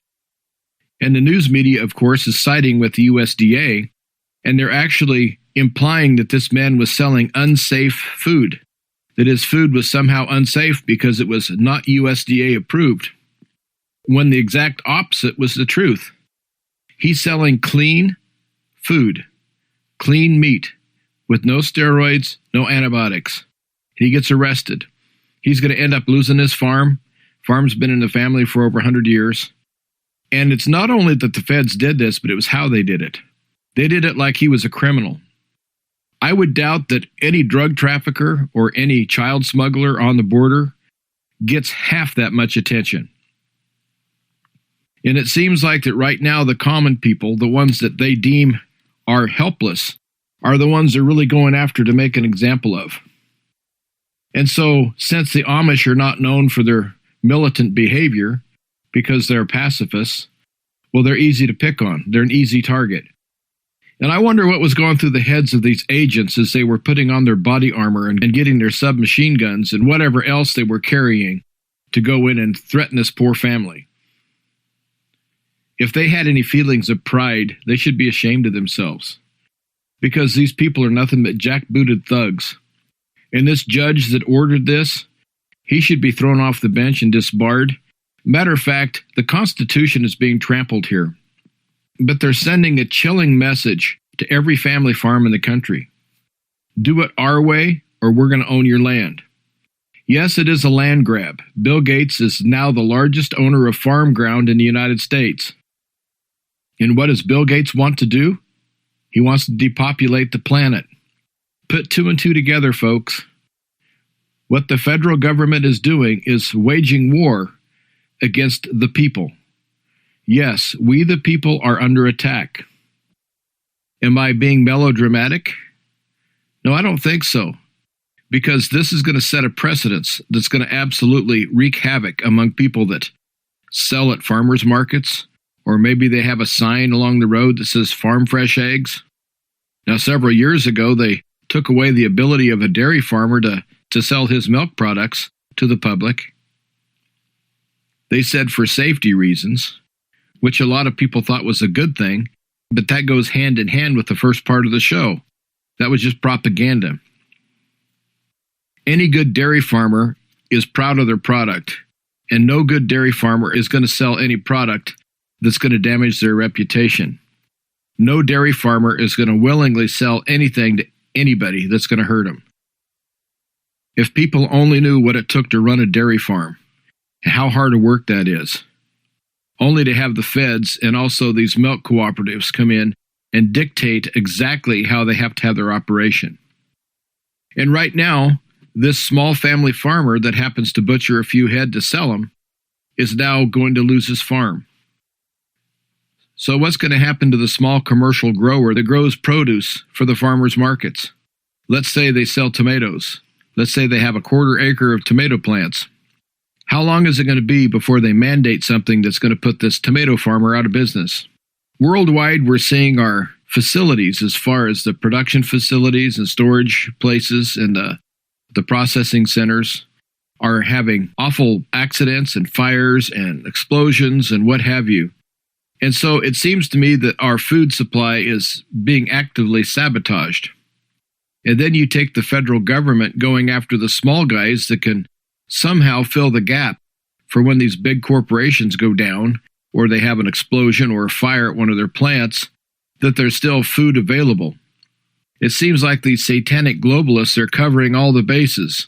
And the news media, of course, is siding with the USDA, and they're actually implying that this man was selling unsafe food, that his food was somehow unsafe because it was not USDA approved, when the exact opposite was the truth. He's selling clean food, clean meat, with no steroids, no antibiotics. He gets arrested. He's going to end up losing his farm, Farm's been in the family for over 100 years. And it's not only that the feds did this, but it was how they did it. They did it like he was a criminal. I would doubt that any drug trafficker or any child smuggler on the border gets half that much attention. And it seems like that right now the common people, the ones that they deem are helpless, are the ones they're really going after to make an example of. And so, since the Amish are not known for their militant behavior, because they're pacifists, well, they're easy to pick on. They're an easy target. And I wonder what was going through the heads of these agents as they were putting on their body armor and getting their submachine guns and whatever else they were carrying to go in and threaten this poor family. If they had any feelings of pride, they should be ashamed of themselves, because these people are nothing but jackbooted thugs. And this judge that ordered this, he should be thrown off the bench and disbarred. Matter of fact, the Constitution is being trampled here. But they're sending a chilling message to every family farm in the country. Do it our way, or we're going to own your land. Yes, it is a land grab. Bill Gates is now the largest owner of farm ground in the United States. And what does Bill Gates want to do? He wants to depopulate the planet. Put two and two together, folks. What the federal government is doing is waging war against the people. Yes, we the people are under attack. Am I being melodramatic? No, I don't think so. Because this is going to set a precedence that's going to absolutely wreak havoc among people that sell at farmers markets, or maybe they have a sign along the road that says farm fresh eggs. Now, several years ago, they took away the ability of a dairy farmer to sell his milk products to the public. They said for safety reasons, which a lot of people thought was a good thing, but that goes hand in hand with the first part of the show. That was just propaganda. Any good dairy farmer is proud of their product, and no good dairy farmer is going to sell any product that's going to damage their reputation. No dairy farmer is going to willingly sell anything to anybody that's going to hurt them. If people only knew what it took to run a dairy farm, and how hard a work that is, only to have the feds and also these milk cooperatives come in and dictate exactly how they have to have their operation. And right now, this small family farmer that happens to butcher a few head to sell them is now going to lose his farm. So what's going to happen to the small commercial grower that grows produce for the farmers markets? Let's say they sell tomatoes. Let's say they have a 1/4 acre of tomato plants. How long is it going to be before they mandate something that's going to put this tomato farmer out of business? Worldwide, we're seeing our facilities, as far as the production facilities and storage places and the processing centers, are having awful accidents and fires and explosions and what have you. And so it seems to me that our food supply is being actively sabotaged. And then you take the federal government going after the small guys that can somehow fill the gap for when these big corporations go down, or they have an explosion or a fire at one of their plants, that there's still food available. It seems like these satanic globalists are covering all the bases.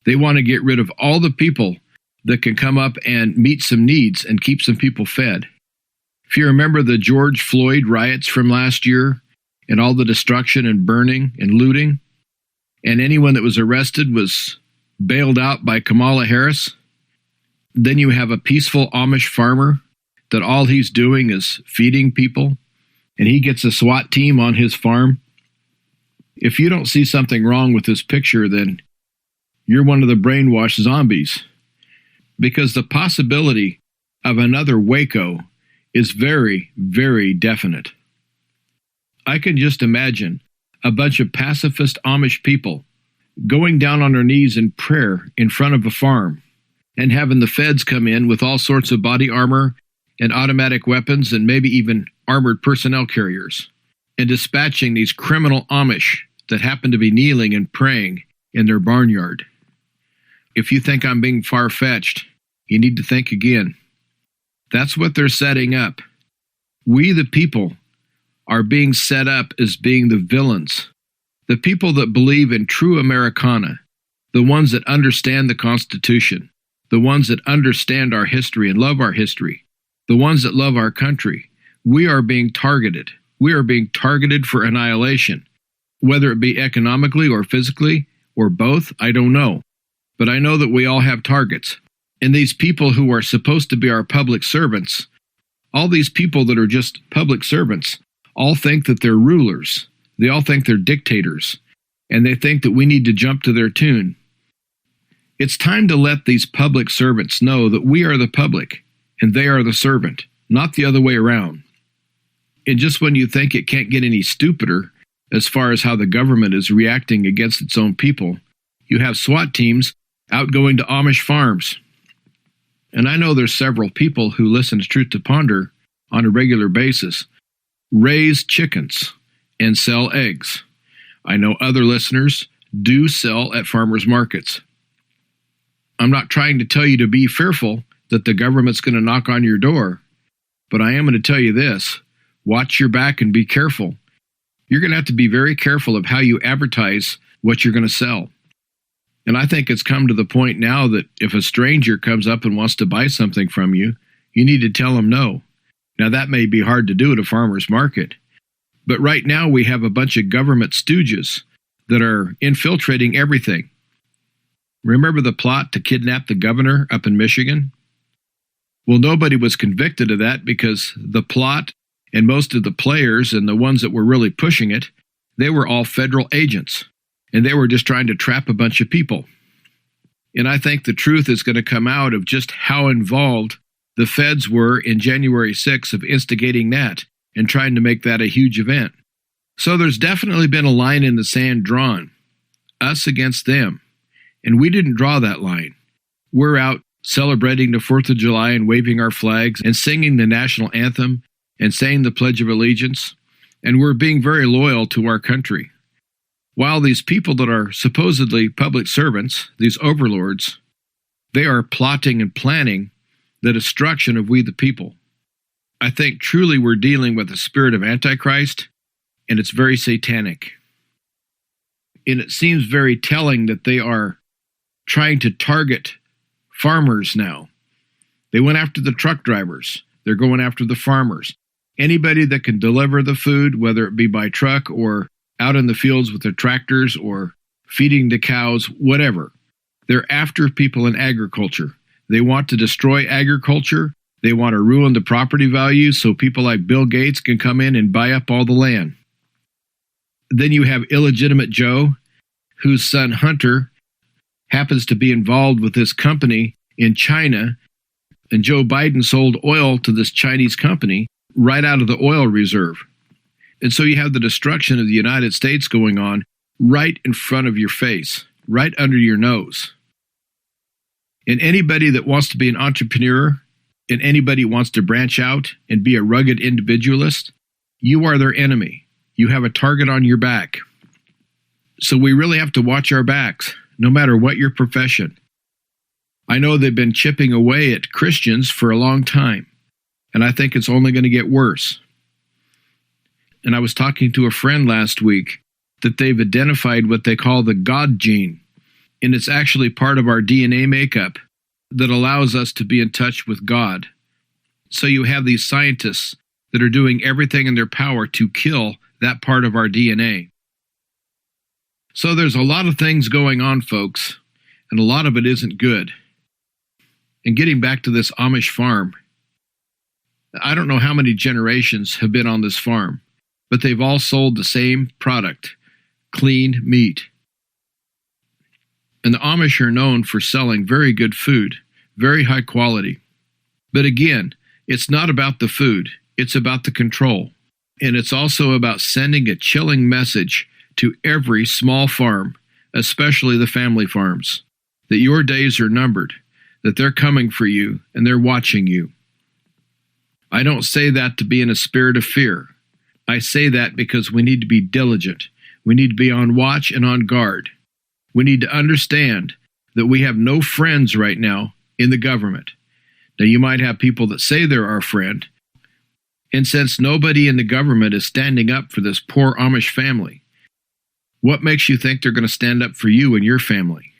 They want to get rid of all the people that can come up and meet some needs and keep some people fed. If you remember the George Floyd riots from last year and all the destruction and burning and looting, and anyone that was arrested was bailed out by Kamala Harris, then you have a peaceful Amish farmer that all he's doing is feeding people, and he gets a SWAT team on his farm. If you don't see something wrong with this picture, then you're one of the brainwashed zombies, because the possibility of another Waco is very, very definite. I can just imagine a bunch of pacifist Amish people going down on their knees in prayer in front of a farm and having the feds come in with all sorts of body armor and automatic weapons and maybe even armored personnel carriers and dispatching these criminal Amish that happen to be kneeling and praying in their barnyard. If you think I'm being far-fetched, you need to think again. That's what they're setting up. We, the people, are being set up as being the villains. The people that believe in true Americana, the ones that understand the Constitution, the the ones that understand our history and love our history, the ones that love our country, we are being targeted. We are being targeted for annihilation, whether it be economically or physically or both, I don't know. But I know that we all have targets. And these people who are supposed to be our public servants, all these people that are just public servants, all think that they're rulers. They all think they're dictators. And they think that we need to jump to their tune. It's time to let these public servants know that we are the public and they are the servant, not the other way around. And just when you think it can't get any stupider as far as how the government is reacting against its own people, you have SWAT teams out going to Amish farms. And I know there's several people who listen to Truth to Ponder on a regular basis, raise chickens and sell eggs. I know other listeners do sell at farmers markets. I'm not trying to tell you to be fearful that the government's going to knock on your door, but I am going to tell you this. Watch your back and be careful. You're going to have to be very careful of how you advertise what you're going to sell. And I think it's come to the point now that if a stranger comes up and wants to buy something from you, you need to tell them no. Now that may be hard to do at a farmer's market, but right now we have a bunch of government stooges that are infiltrating everything. Remember the plot to kidnap the governor up in Michigan? Well, nobody was convicted of that because the plot and most of the players and the ones that were really pushing it, they were all federal agents, and they were just trying to trap a bunch of people. And I think the truth is going to come out of just how involved the feds were in January 6th of instigating that and trying to make that a huge event. So there's definitely been a line in the sand drawn, us against them. And we didn't draw that line. We're out celebrating the 4th of July and waving our flags and singing the national anthem and saying the Pledge of Allegiance. And we're being very loyal to our country. While these people that are supposedly public servants, these overlords, they are plotting and planning the destruction of we the people. I think truly we're dealing with the spirit of Antichrist, and it's very satanic. And it seems very telling that they are trying to target farmers now. They went after the truck drivers. They're going after the farmers. Anybody that can deliver the food, whether it be by truck or out in the fields with their tractors or feeding the cows, whatever. They're after people in agriculture. They want to destroy agriculture. They want to ruin the property values so people like Bill Gates can come in and buy up all the land. Then you have illegitimate Joe, whose son Hunter happens to be involved with this company in China, and Joe Biden sold oil to this Chinese company right out of the oil reserve. And so you have the destruction of the United States going on right in front of your face, right under your nose. And anybody that wants to be an entrepreneur and anybody who wants to branch out and be a rugged individualist, you are their enemy. You have a target on your back. So we really have to watch our backs, no matter what your profession. I know they've been chipping away at Christians for a long time, and I think it's only going to get worse. And I was talking to a friend last week that they've identified what they call the God gene, and it's actually part of our DNA makeup that allows us to be in touch with God. So you have these scientists that are doing everything in their power to kill that part of our DNA. So there's a lot of things going on, folks, and a lot of it isn't good. And getting back to this Amish farm, I don't know how many generations have been on this farm, but they've all sold the same product, clean meat. And the Amish are known for selling very good food, very high quality. But again, it's not about the food, it's about the control. And it's also about sending a chilling message to every small farm, especially the family farms, that your days are numbered, that they're coming for you and they're watching you. I don't say that to be in a spirit of fear. I say that because we need to be diligent. We need to be on watch and on guard. We need to understand that we have no friends right now in the government. Now, you might have people that say they're our friend, and since nobody in the government is standing up for this poor Amish family, what makes you think they're going to stand up for you and your family?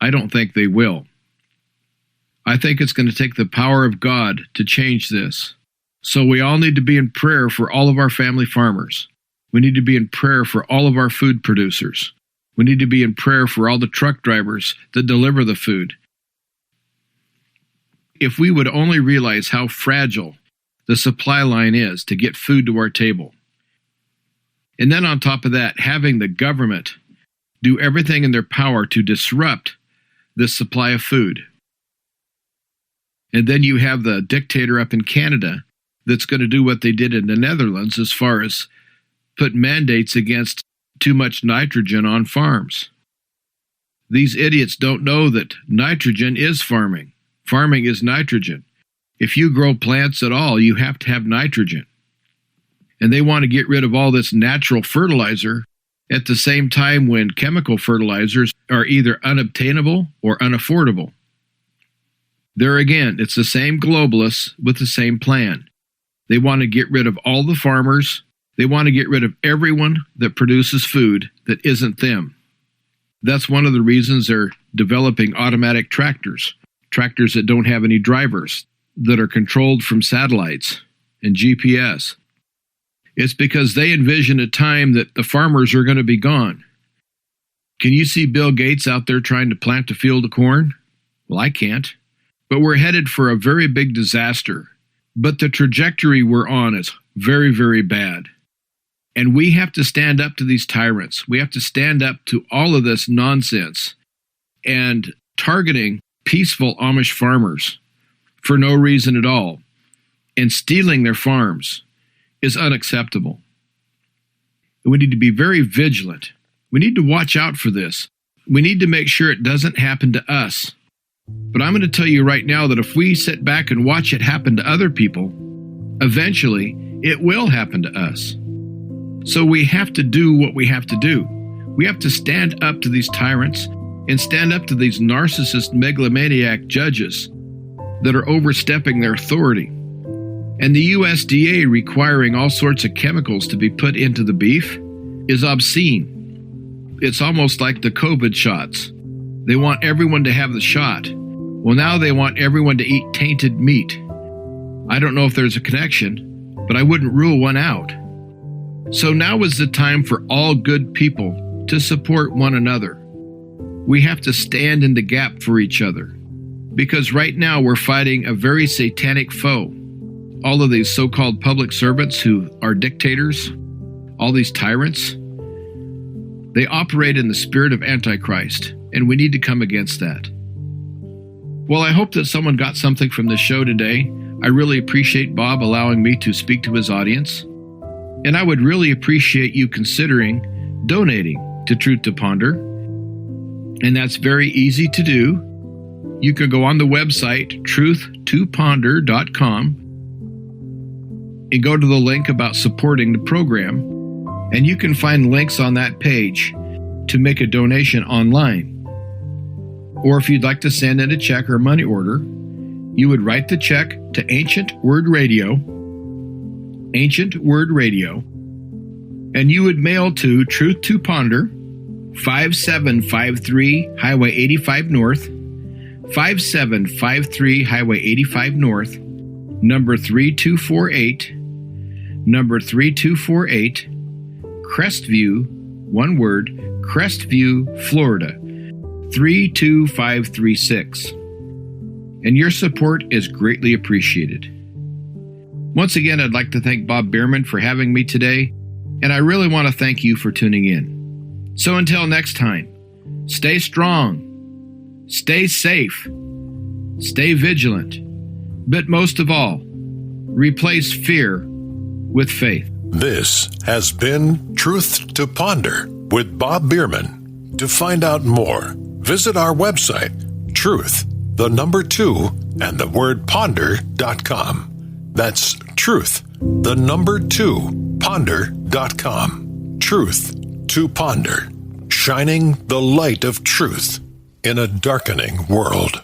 I don't think they will. I think it's going to take the power of God to change this. So we all need to be in prayer for all of our family farmers. We need to be in prayer for all of our food producers. We need to be in prayer for all the truck drivers that deliver the food. If we would only realize how fragile the supply line is to get food to our table. And then on top of that, having the government do everything in their power to disrupt this supply of food. And then you have the dictator up in Canada that's going to do what they did in the Netherlands as far as put mandates against too much nitrogen on farms. These idiots don't know that nitrogen is farming. Farming is nitrogen. If you grow plants at all, you have to have nitrogen. And they want to get rid of all this natural fertilizer at the same time when chemical fertilizers are either unobtainable or unaffordable. There again, it's the same globalists with the same plan. They want to get rid of all the farmers. They want to get rid of everyone that produces food that isn't them. That's one of the reasons they're developing automatic tractors that don't have any drivers, that are controlled from satellites and GPS. It's because they envision a time that the farmers are going to be gone. Can you see Bill Gates out there trying to plant a field of corn? Well, I can't. But we're headed for a very big disaster. But the trajectory we're on is very, very bad. And we have to stand up to these tyrants. We have to stand up to all of this nonsense. And targeting peaceful Amish farmers for no reason at all and stealing their farms is unacceptable. We need to be very vigilant. We need to watch out for this. We need to make sure it doesn't happen to us. But I'm going to tell you right now that if we sit back and watch it happen to other people, eventually it will happen to us. So we have to do what we have to do. We have to stand up to these tyrants and stand up to these narcissist megalomaniac judges that are overstepping their authority. And the USDA requiring all sorts of chemicals to be put into the beef is obscene. It's almost like the COVID shots. They want everyone to have the shot. Well, now they want everyone to eat tainted meat. I don't know if there's a connection, but I wouldn't rule one out. So now is the time for all good people to support one another. We have to stand in the gap for each other, because right now we're fighting a very satanic foe. All of these so-called public servants who are dictators, all these tyrants, they operate in the spirit of Antichrist, and we need to come against that. Well, I hope that someone got something from this show today. I really appreciate Bob allowing me to speak to his audience, and I would really appreciate you considering donating to Truth to Ponder. And that's very easy to do. You can go on the website, truth2ponder.com, and go to the link about supporting the program. And you can find links on that page to make a donation online. Or if you'd like to send in a check or money order, you would write the check to Ancient Word Radio, and you would mail to Truth to Ponder, 5753 Highway 85 North, 5753 Highway 85 North, number 3248, Crestview, one word, Crestview, Florida, 32536. And your support is greatly appreciated. Once again, I'd like to thank Bob Bierman for having me today, and I really want to thank you for tuning in. So until next time, stay strong, stay safe, stay vigilant, but most of all, replace fear with faith. This has been Truth to Ponder with Bob Bierman. To find out more, visit our website, truth2ponder.com. That's truth2ponder.com. Truth to Ponder, shining the light of truth in a darkening world.